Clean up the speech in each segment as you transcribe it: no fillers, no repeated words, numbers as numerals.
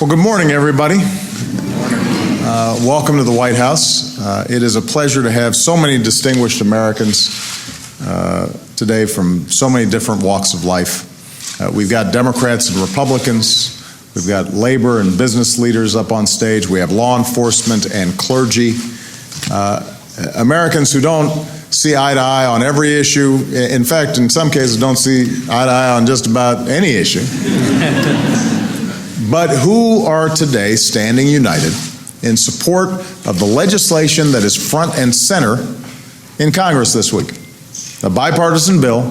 Well, good morning, everybody. Welcome to the White House. It is a pleasure to have so many distinguished Americans today from so many different walks of life. We've got Democrats and Republicans. We've got labor and business leaders up on stage. We have law enforcement and clergy. Americans who don't see eye to eye on every issue. In fact, in some cases, don't see eye to eye on just about any issue. But who are today standing united in support of the legislation that is front and center in Congress this week, a bipartisan bill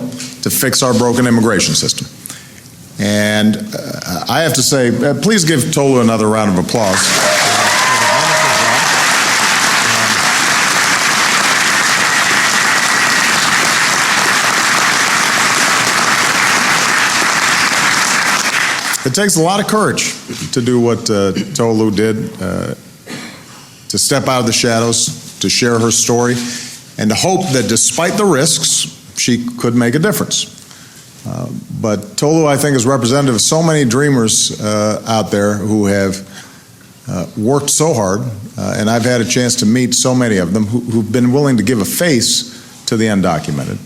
to fix our broken immigration system. And I have to say, please give Tolu another round of applause. It takes a lot of courage to do what Tolu did, to step out of the shadows, to share her story, and to hope that despite the risks, she could make a difference. But Tolu, I think, is representative of so many dreamers out there who have worked so hard, and I've had a chance to meet so many of them who've been willing to give a face to the undocumented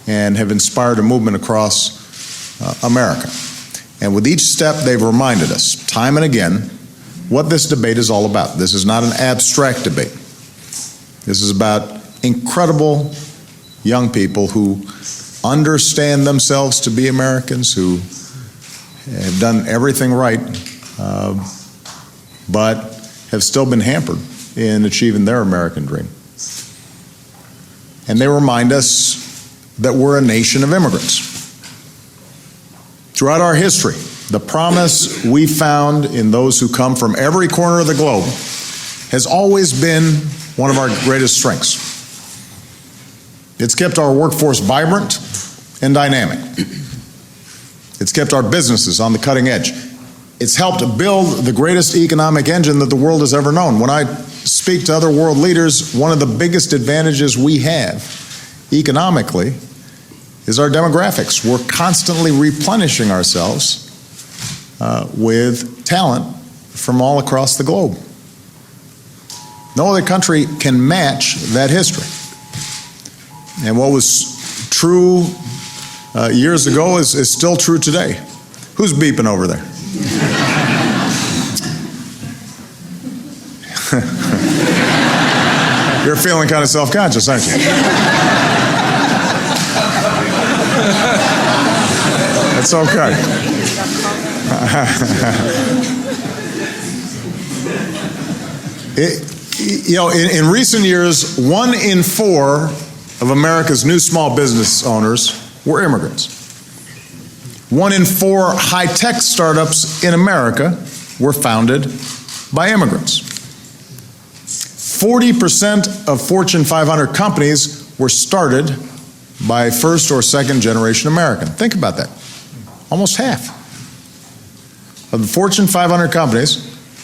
and have inspired a movement across America. And with each step, they've reminded us, time and again, what this debate is all about. This is not an abstract debate. This is about incredible young people who understand themselves to be Americans, who have done everything right, but have still been hampered in achieving their American dream. And they remind us that we're a nation of immigrants. Throughout our history, the promise we found in those who come from every corner of the globe has always been one of our greatest strengths. It's kept our workforce vibrant and dynamic. It's kept our businesses on the cutting edge. It's helped build the greatest economic engine that the world has ever known. When I speak to other world leaders, one of the biggest advantages we have economically is our demographics. We're constantly replenishing ourselves with talent from all across the globe. No other country can match that history. And what was true years ago is still true today. Who's beeping over there? You're feeling kind of self-conscious, aren't you? It's okay. In recent years, 1 in 4 of America's new small business owners were immigrants. 1 in 4 high-tech startups in America were founded by immigrants. 40% of Fortune 500 companies were started by first or second generation American. Think about that. Almost half of the Fortune 500 companies,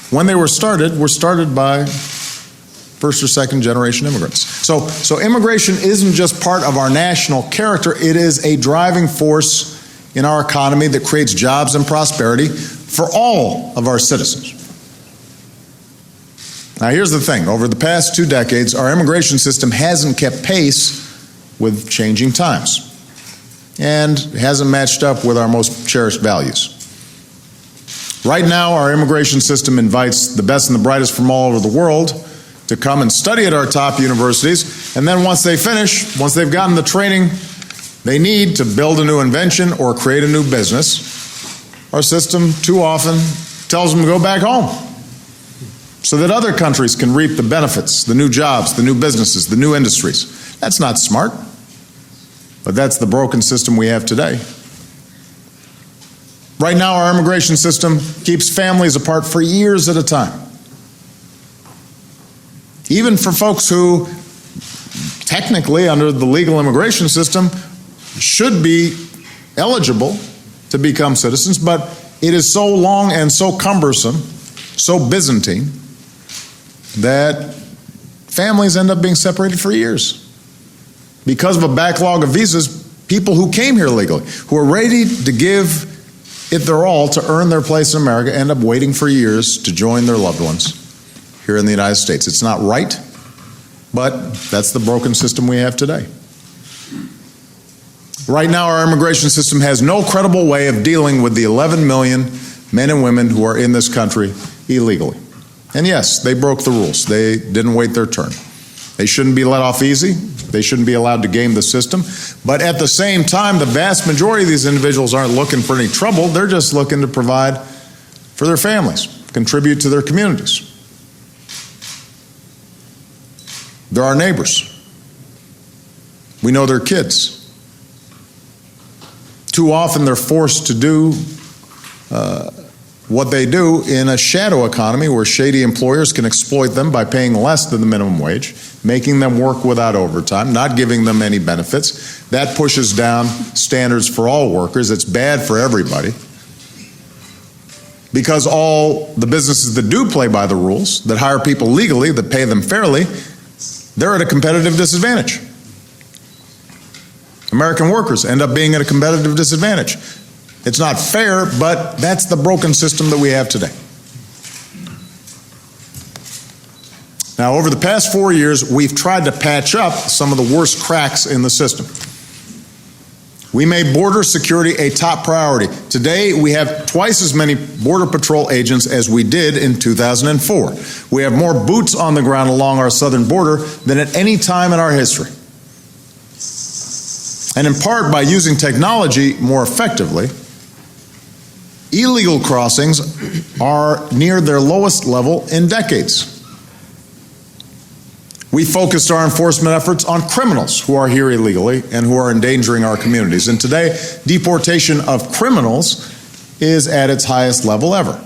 when they were started by first or second generation immigrants. So immigration isn't just part of our national character, it is a driving force in our economy that creates jobs and prosperity for all of our citizens. Now here's the thing, over the past 2 decades, our immigration system hasn't kept pace with changing times and hasn't matched up with our most cherished values. Right now, our immigration system invites the best and the brightest from all over the world to come and study at our top universities, and then once they finish, once they've gotten the training they need to build a new invention or create a new business, our system too often tells them to go back home so that other countries can reap the benefits, the new jobs, the new businesses, the new industries. That's not smart, but that's the broken system we have today. Right now, our immigration system keeps families apart for years at a time. Even for folks who, technically, under the legal immigration system, should be eligible to become citizens, but it is so long and so cumbersome, so Byzantine, that families end up being separated for years. Because of a backlog of visas, people who came here legally, who are ready to give it their all to earn their place in America end up waiting for years to join their loved ones here in the United States. It's not right, but that's the broken system we have today. Right now, our immigration system has no credible way of dealing with the 11 million men and women who are in this country illegally. And yes, they broke the rules. They didn't wait their turn. They shouldn't be let off easy. They shouldn't be allowed to game the system. But at the same time, the vast majority of these individuals aren't looking for any trouble. They're just looking to provide for their families, contribute to their communities. They're our neighbors. We know their kids. Too often they're forced to do what they do in a shadow economy where shady employers can exploit them by paying less than the minimum wage, making them work without overtime, not giving them any benefits. That pushes down standards for all workers. It's bad for everybody. Because all the businesses that do play by the rules, that hire people legally, that pay them fairly, they're at a competitive disadvantage. American workers end up being at a competitive disadvantage. It's not fair, but that's the broken system that we have today. Now, over the past 4 years, we've tried to patch up some of the worst cracks in the system. We made border security a top priority. Today, we have twice as many Border Patrol agents as we did in 2004. We have more boots on the ground along our southern border than at any time in our history. And in part by using technology more effectively, illegal crossings are near their lowest level in decades. We focused our enforcement efforts on criminals who are here illegally and who are endangering our communities. And today, deportation of criminals is at its highest level ever.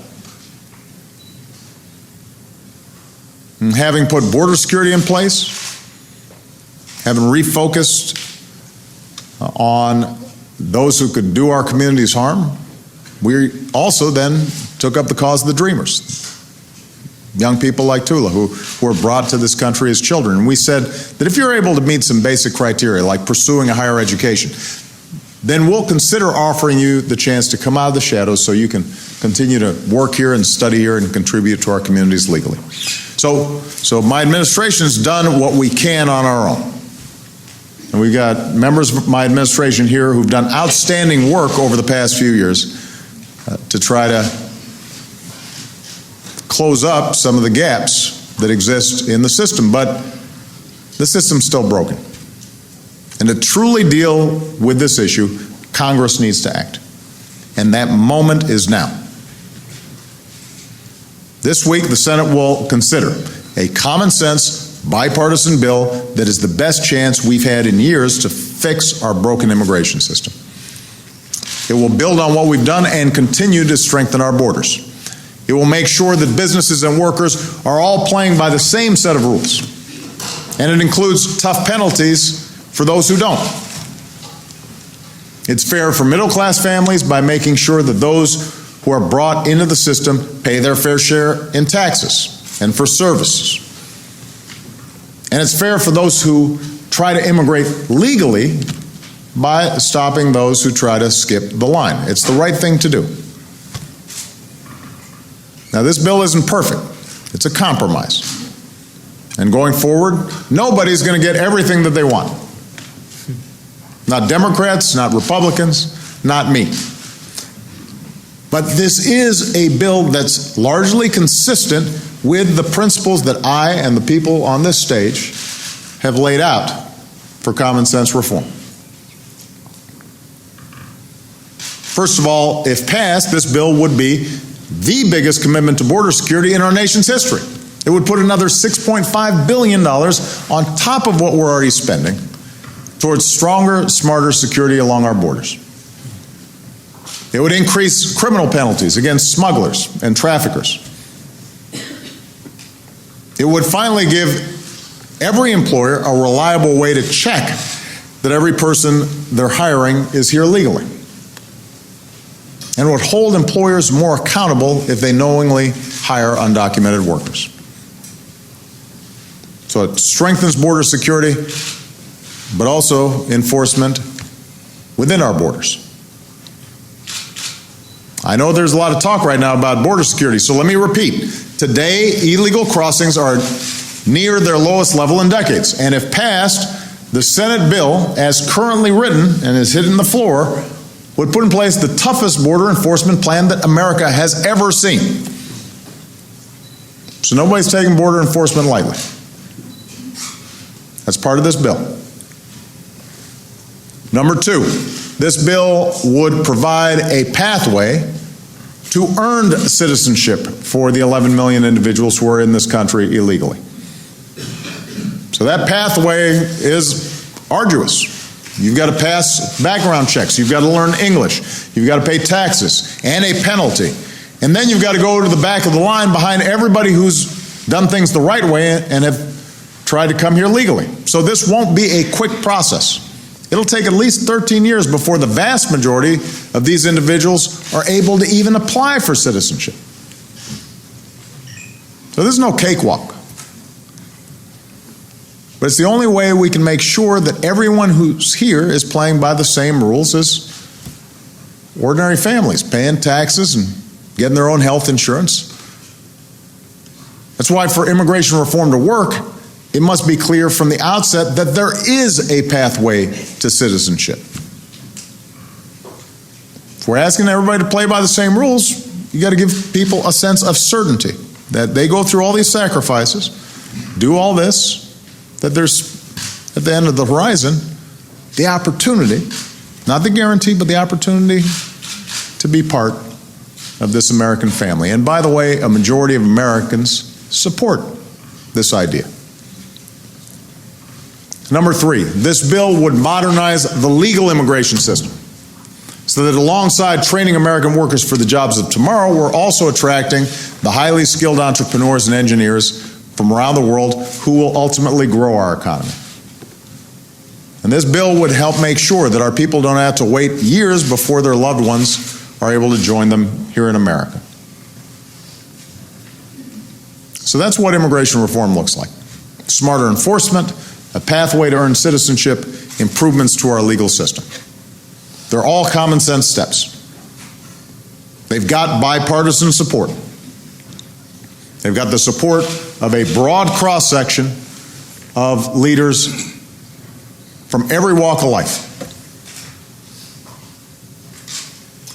And having put border security in place, having refocused on those who could do our communities harm, we also then took up the cause of the dreamers. Young people like Tula who were brought to this country as children. And we said that if you're able to meet some basic criteria like pursuing a higher education, then we'll consider offering you the chance to come out of the shadows so you can continue to work here and study here and contribute to our communities legally. So my administration has done what we can on our own. And we've got members of my administration here who've done outstanding work over the past few years to try to close up some of the gaps that exist in the system. But the system's still broken. And to truly deal with this issue, Congress needs to act. And that moment is now. This week, the Senate will consider a common sense, bipartisan bill that is the best chance we've had in years to fix our broken immigration system. It will build on what we've done and continue to strengthen our borders. It will make sure that businesses and workers are all playing by the same set of rules. And it includes tough penalties for those who don't. It's fair for middle-class families by making sure that those who are brought into the system pay their fair share in taxes and for services. And it's fair for those who try to immigrate legally by stopping those who try to skip the line. It's the right thing to do. Now, this bill isn't perfect. It's a compromise. And going forward, nobody's going to get everything that they want. Not Democrats, not Republicans, not me. But this is a bill that's largely consistent with the principles that I and the people on this stage have laid out for common sense reform. First of all, if passed, this bill would be the biggest commitment to border security in our nation's history. It would put another $6.5 billion on top of what we're already spending towards stronger, smarter security along our borders. It would increase criminal penalties against smugglers and traffickers. It would finally give every employer a reliable way to check that every person they're hiring is here legally. And it would hold employers more accountable if they knowingly hire undocumented workers. So it strengthens border security, but also enforcement within our borders. I know there's a lot of talk right now about border security, so let me repeat. Today, illegal crossings are near their lowest level in decades, and if passed, the Senate bill, as currently written and is hitting the floor, would put in place the toughest border enforcement plan that America has ever seen. So nobody's taking border enforcement lightly. That's part of this bill. Number two, this bill would provide a pathway to earned citizenship for the 11 million individuals who are in this country illegally. So that pathway is arduous. You've got to pass background checks. You've got to learn English. You've got to pay taxes and a penalty. And then you've got to go to the back of the line behind everybody who's done things the right way and have tried to come here legally. So this won't be a quick process. It'll take at least 13 years before the vast majority of these individuals are able to even apply for citizenship. So this is no cakewalk. But it's the only way we can make sure that everyone who's here is playing by the same rules as ordinary families, paying taxes and getting their own health insurance. That's why for immigration reform to work, it must be clear from the outset that there is a pathway to citizenship. If we're asking everybody to play by the same rules, you got to give people a sense of certainty that they go through all these sacrifices, do all this, that there's, at the end of the horizon, the opportunity, not the guarantee, but the opportunity to be part of this American family. And by the way, a majority of Americans support this idea. Number three, this bill would modernize the legal immigration system so that alongside training American workers for the jobs of tomorrow, we're also attracting the highly skilled entrepreneurs and engineers from around the world who will ultimately grow our economy. And this bill would help make sure that our people don't have to wait years before their loved ones are able to join them here in America. So that's what immigration reform looks like. Smarter enforcement, a pathway to earn citizenship, improvements to our legal system. They're all common sense steps. They've got bipartisan support. They've got the support of a broad cross-section of leaders from every walk of life.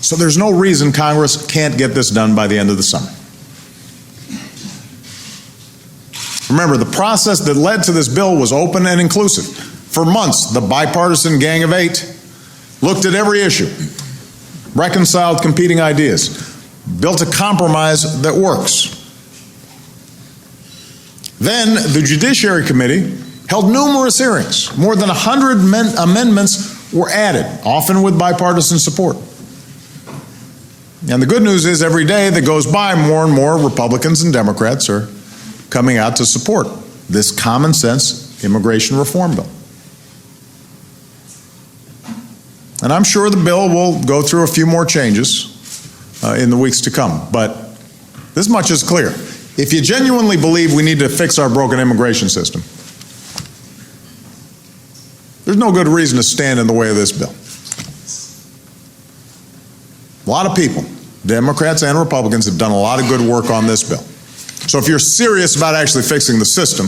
So there's no reason Congress can't get this done by the end of the summer. Remember, the process that led to this bill was open and inclusive. For months, the bipartisan Gang of Eight looked at every issue, reconciled competing ideas, built a compromise that works. Then the Judiciary Committee held numerous hearings. More than 100 amendments were added, often with bipartisan support. And the good news is every day that goes by, more and more Republicans and Democrats are coming out to support this common sense immigration reform bill. And I'm sure the bill will go through a few more changes in the weeks to come. But this much is clear. If you genuinely believe we need to fix our broken immigration system, there's no good reason to stand in the way of this bill. A lot of people, Democrats and Republicans, have done a lot of good work on this bill. So if you're serious about actually fixing the system,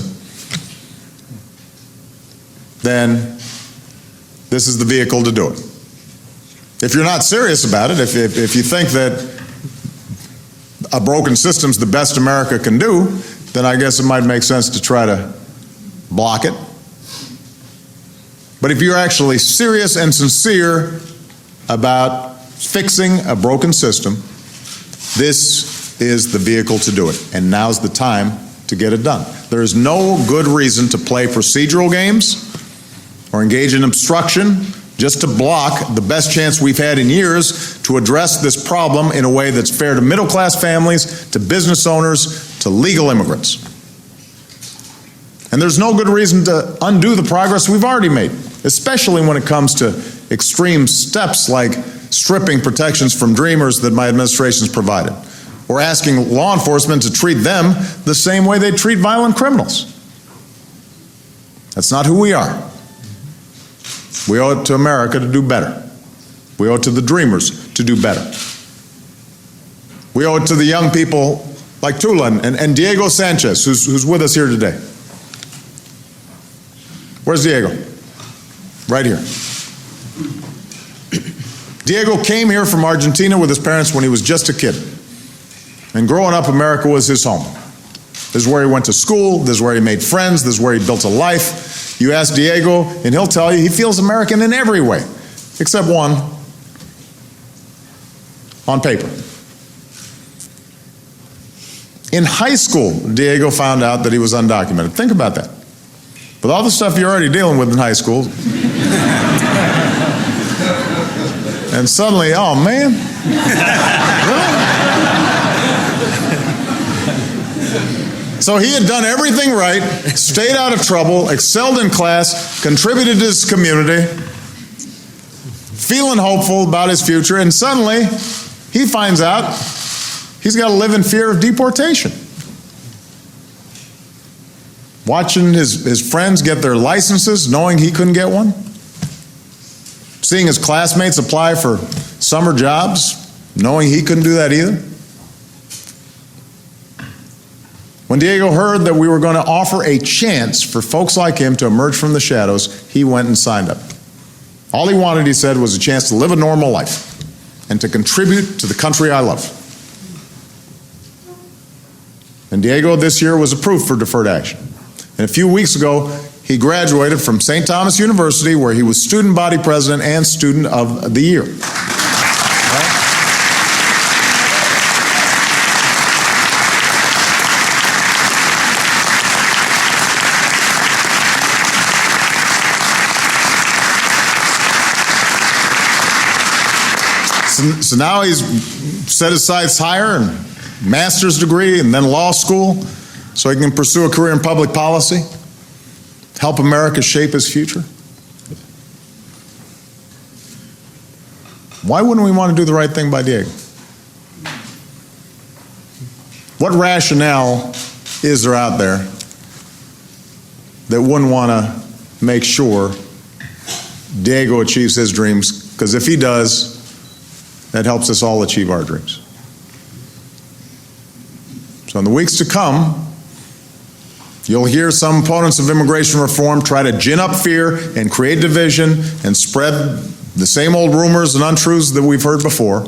then this is the vehicle to do it. If you're not serious about it, if you think that a broken system's the best America can do, then I guess it might make sense to try to block it. But if you're actually serious and sincere about fixing a broken system, this is the vehicle to do it. And now's the time to get it done. There is no good reason to play procedural games or engage in obstruction just to block the best chance we've had in years to address this problem in a way that's fair to middle-class families, to business owners, to legal immigrants. And there's no good reason to undo the progress we've already made, especially when it comes to extreme steps like stripping protections from dreamers that my administration's provided, or asking law enforcement to treat them the same way they treat violent criminals. That's not who we are. We owe it to America to do better. We owe it to the dreamers to do better. We owe it to the young people like Tula and Diego Sanchez, who's with us here today. Where's Diego? Right here. Diego came here from Argentina with his parents when he was just a kid. And growing up, America was his home. This is where he went to school, this is where he made friends, this is where he built a life. You ask Diego, and he'll tell you he feels American in every way, except one, on paper. In high school, Diego found out that he was undocumented. Think about that. With all the stuff you're already dealing with in high school, and suddenly, oh man, really? So he had done everything right, stayed out of trouble, excelled in class, contributed to his community, feeling hopeful about his future, and suddenly he finds out he's got to live in fear of deportation. Watching his friends get their licenses, knowing he couldn't get one. Seeing his classmates apply for summer jobs, knowing he couldn't do that either. When Diego heard that we were going to offer a chance for folks like him to emerge from the shadows, he went and signed up. All he wanted, he said, was a chance to live a normal life and to contribute to the country I love. And Diego this year was approved for deferred action. And a few weeks ago, he graduated from St. Thomas University, where he was student body president and student of the year. So now he's set his sights higher, and master's degree and then law school, so he can pursue a career in public policy, help America shape his future. Why wouldn't we want to do the right thing by Diego? What rationale is there out there that wouldn't want to make sure Diego achieves his dreams? Because if he does, that helps us all achieve our dreams. So in the weeks to come, you'll hear some opponents of immigration reform try to gin up fear and create division and spread the same old rumors and untruths that we've heard before.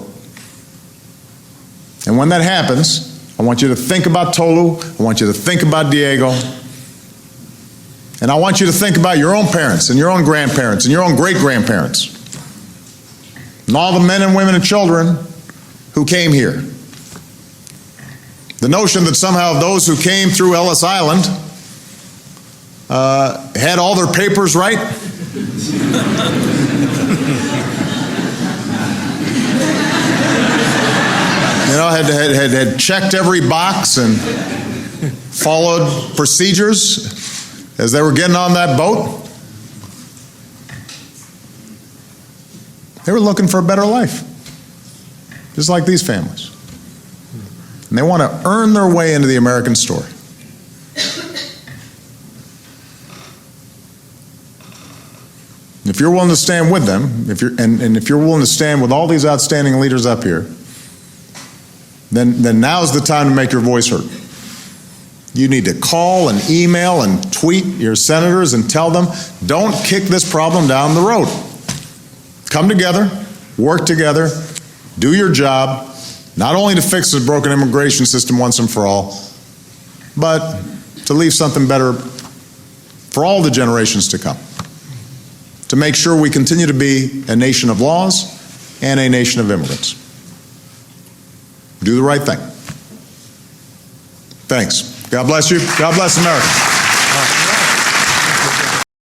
And when that happens, I want you to think about Tolu, I want you to think about Diego, and I want you to think about your own parents and your own grandparents and your own great-grandparents and all the men and women and children who came here. The notion that somehow those who came through Ellis Island had all their papers right. You know, had checked every box and followed procedures as they were getting on that boat. They were looking for a better life, just like these families. And they want to earn their way into the American story. If you're willing to stand with them, if you're willing to stand with all these outstanding leaders up here, then now's the time to make your voice heard. You need to call and email and tweet your senators and tell them, don't kick this problem down the road. Come together, work together, do your job, not only to fix the broken immigration system once and for all, but to leave something better for all the generations to come. To make sure we continue to be a nation of laws and a nation of immigrants. Do the right thing. Thanks. God bless you. God bless America.